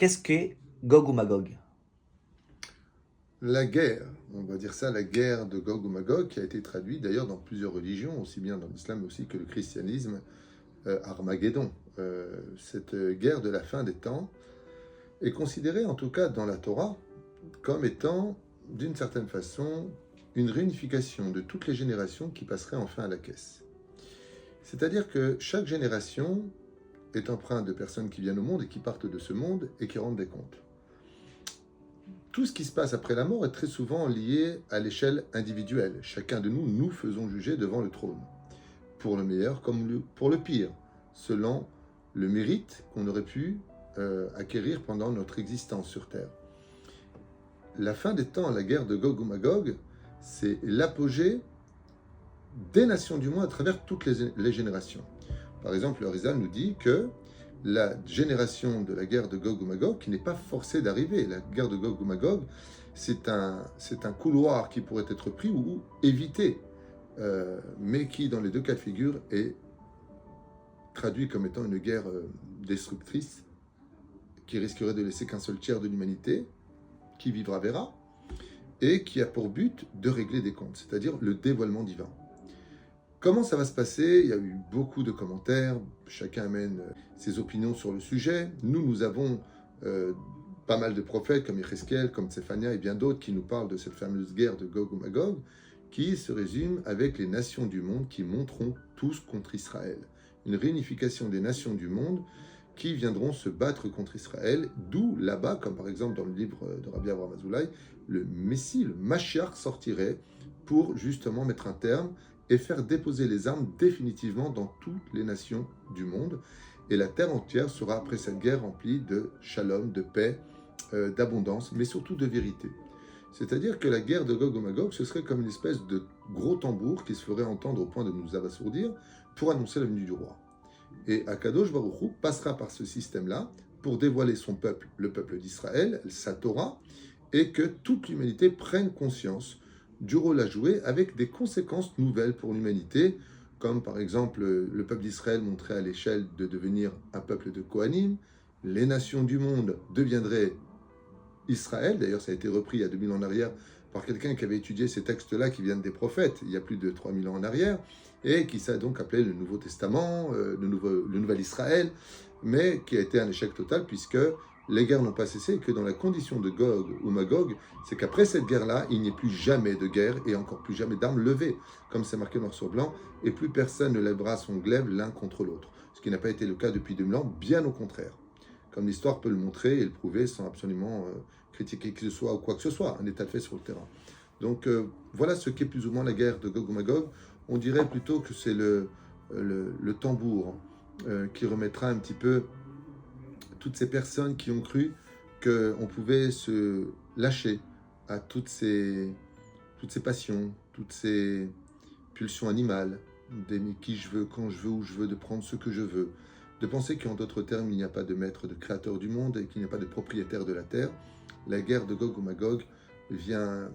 Qu'est-ce que Gog ou Magog? La guerre, on va dire ça, la guerre de Gog ou Magog, qui a été traduite d'ailleurs dans plusieurs religions, aussi bien dans l'islam aussi que le christianisme, Armageddon. Cette guerre de la fin des temps est considérée, en tout cas dans la Torah, comme étant, d'une certaine façon, une réunification de toutes les générations qui passeraient enfin à la caisse. C'est-à-dire que chaque génération est empreinte de personnes qui viennent au monde et qui partent de ce monde et qui rendent des comptes. Tout ce qui se passe après la mort est très souvent lié à l'échelle individuelle. Chacun de nous, nous faisons juger devant le trône, pour le meilleur comme pour le pire, selon le mérite qu'on aurait pu acquérir pendant notre existence sur Terre. La fin des temps, la guerre de Gog ou Magog, c'est l'apogée des nations du monde à travers toutes les générations. Par exemple, le Rizal nous dit que la génération de la guerre de Gog ou Magog, qui n'est pas forcée d'arriver. La guerre de Gog ou Magog, c'est un couloir qui pourrait être pris ou évité, mais qui, dans les deux cas de figure, est traduit comme étant une guerre destructrice, qui risquerait de laisser qu'un seul tiers de l'humanité, qui vivra verra, et qui a pour but de régler des comptes, c'est-à-dire le dévoilement divin. Comment ça va se passer? Il y a eu beaucoup de commentaires, chacun amène ses opinions sur le sujet. Nous avons pas mal de prophètes comme Yecheskel, comme Tsephania et bien d'autres qui nous parlent de cette fameuse guerre de Gog ou Magog, qui se résume avec les nations du monde qui monteront tous contre Israël. Une réunification des nations du monde qui viendront se battre contre Israël, d'où là-bas, comme par exemple dans le livre de Rabbi Avraham Azoulay, le Messie, le Mashiach sortirait pour justement mettre un terme et faire déposer les armes définitivement dans toutes les nations du monde. Et la terre entière sera, après cette guerre, remplie de shalom, de paix, d'abondance, mais surtout de vérité. C'est-à-dire que la guerre de Gog ou Magog, ce serait comme une espèce de gros tambour qui se ferait entendre au point de nous abasourdir pour annoncer la venue du roi. Et Akadosh Baruch Hu passera par ce système-là pour dévoiler son peuple, le peuple d'Israël, sa Torah, et que toute l'humanité prenne conscience du rôle à jouer avec des conséquences nouvelles pour l'humanité, comme par exemple le peuple d'Israël monterait à l'échelle de devenir un peuple de Kohanim, les nations du monde deviendraient Israël, d'ailleurs ça a été repris il y a 2000 ans en arrière par quelqu'un qui avait étudié ces textes-là qui viennent des prophètes, il y a plus de 3000 ans en arrière, et qui s'est donc appelé le Nouveau Testament, le Nouvel Israël, mais qui a été un échec total puisque les guerres n'ont pas cessé et que dans la condition de Gog ou Magog, c'est qu'après cette guerre-là, il n'y ait plus jamais de guerre et encore plus jamais d'armes levées, comme c'est marqué noir sur blanc, et plus personne ne lèvera son glaive l'un contre l'autre, ce qui n'a pas été le cas depuis 2000 ans, bien au contraire. Comme l'histoire peut le montrer et le prouver sans absolument critiquer qui que ce soit ou quoi que ce soit, un état de fait sur le terrain. Donc voilà ce qu'est plus ou moins la guerre de Gog ou Magog. On dirait plutôt que c'est le tambour qui remettra un petit peu toutes ces personnes qui ont cru qu'on pouvait se lâcher à toutes ces passions, toutes ces pulsions animales, d'aimer qui je veux, quand je veux, où je veux, de prendre ce que je veux, de penser qu'en d'autres termes, il n'y a pas de maître, de créateur du monde et qu'il n'y a pas de propriétaire de la terre. La guerre de Gog ou Magog vient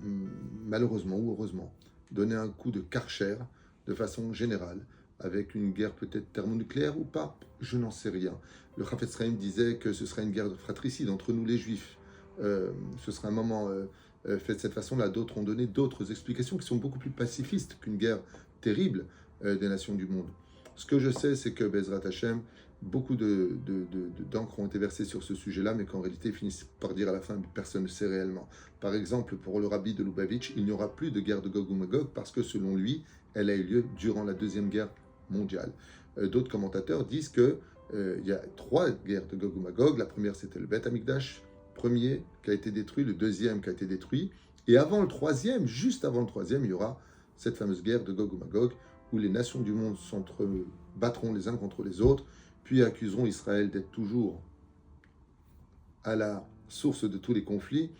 malheureusement ou heureusement donner un coup de Karcher de façon générale, avec une guerre peut-être thermonucléaire ou pas, je n'en sais rien. Le Chafetz Chaim disait que ce serait une guerre fratricide entre nous les Juifs. Ce sera un moment fait de cette façon-là. D'autres ont donné d'autres explications qui sont beaucoup plus pacifistes qu'une guerre terrible des nations du monde. Ce que je sais, c'est que Bezrat Hashem, beaucoup d'encre ont été versées sur ce sujet-là, mais qu'en réalité, ils finissent par dire à la fin, personne ne sait réellement. Par exemple, pour le rabbi de Lubavitch, il n'y aura plus de guerre de Gog ou Magog parce que, selon lui, elle a eu lieu durant la Deuxième Guerre mondiale. D'autres commentateurs disent que il y a 3 guerres de Gog ou Magog. La première, c'était le Beth Amikdash, premier qui a été détruit, le deuxième qui a été détruit. Et avant le troisième, juste avant le troisième, il y aura cette fameuse guerre de Gog ou Magog, où les nations du monde battront les uns contre les autres, puis accuseront Israël d'être toujours à la source de tous les conflits,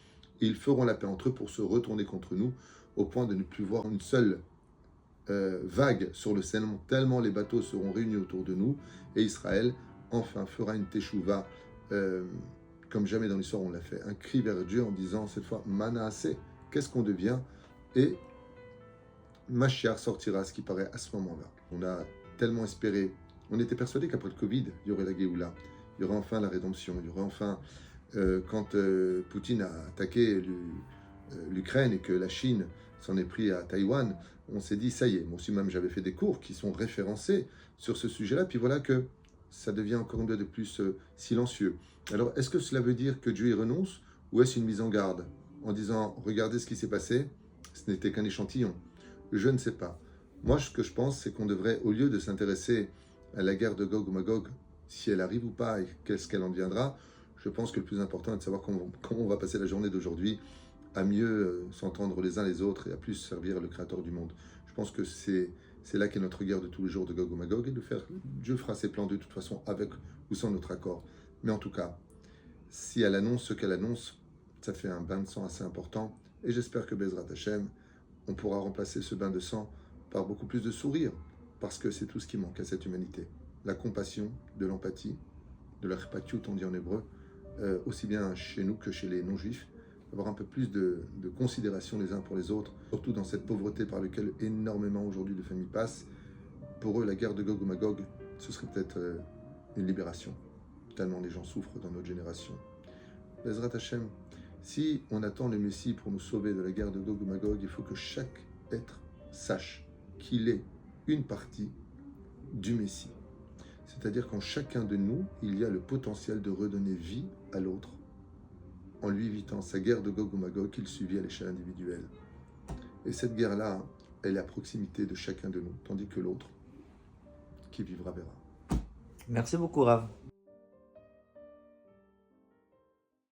et ils feront la paix entre eux pour se retourner contre nous, au point de ne plus voir une seule vague sur le Sénat, tellement les bateaux seront réunis autour de nous, et Israël enfin fera une teshuva comme jamais dans l'histoire on l'a fait, un cri vers Dieu en disant cette fois Manaaseh, qu'est-ce qu'on devient, et Mashiach sortira, ce qui paraît à ce moment-là. On a tellement espéré, on était persuadé qu'après le Covid, il y aurait la Géoula, il y aurait enfin la rédemption, il y aurait enfin Quand Poutine a attaqué l'Ukraine et que la Chine s'en est pris à Taïwan, on s'est dit, ça y est, moi aussi même j'avais fait des cours qui sont référencés sur ce sujet-là, puis voilà que ça devient encore une fois de plus silencieux. Alors, est-ce que cela veut dire que Dieu y renonce, ou est-ce une mise en garde en disant, regardez ce qui s'est passé, ce n'était qu'un échantillon? Je ne sais pas. Moi, ce que je pense, c'est qu'on devrait, au lieu de s'intéresser à la guerre de Gog ou Magog, si elle arrive ou pas et qu'est-ce qu'elle en deviendra, je pense que le plus important est de savoir comment on va passer la journée d'aujourd'hui à mieux s'entendre les uns les autres et à plus servir le Créateur du monde. Je pense que c'est là qu'est notre guerre de tous les jours de Gog ou Magog, et de faire, Dieu fera ses plans de toute façon avec ou sans notre accord. Mais en tout cas, si elle annonce ce qu'elle annonce, ça fait un bain de sang assez important, et j'espère que Bezrat Hashem, on pourra remplacer ce bain de sang par beaucoup plus de sourire, parce que c'est tout ce qui manque à cette humanité. La compassion, de l'empathie, de la chpatiout, on dit en hébreu, aussi bien chez nous que chez les non-juifs, avoir un peu plus de considération les uns pour les autres, surtout dans cette pauvreté par laquelle énormément aujourd'hui de familles passent. Pour eux, la guerre de Gog ou Magog, ce serait peut-être une libération, tellement les gens souffrent dans notre génération. Bezrat Hashem, si on attend le Messie pour nous sauver de la guerre de Gog ou Magog, il faut que chaque être sache qu'il est une partie du Messie. C'est-à-dire qu'en chacun de nous, il y a le potentiel de redonner vie à l'autre, en lui évitant sa guerre de Gog ou Magog qu'il subit à l'échelle individuelle. Et cette guerre-là, elle est à proximité de chacun de nous, tandis que l'autre, qui vivra, verra. Merci beaucoup, Rav.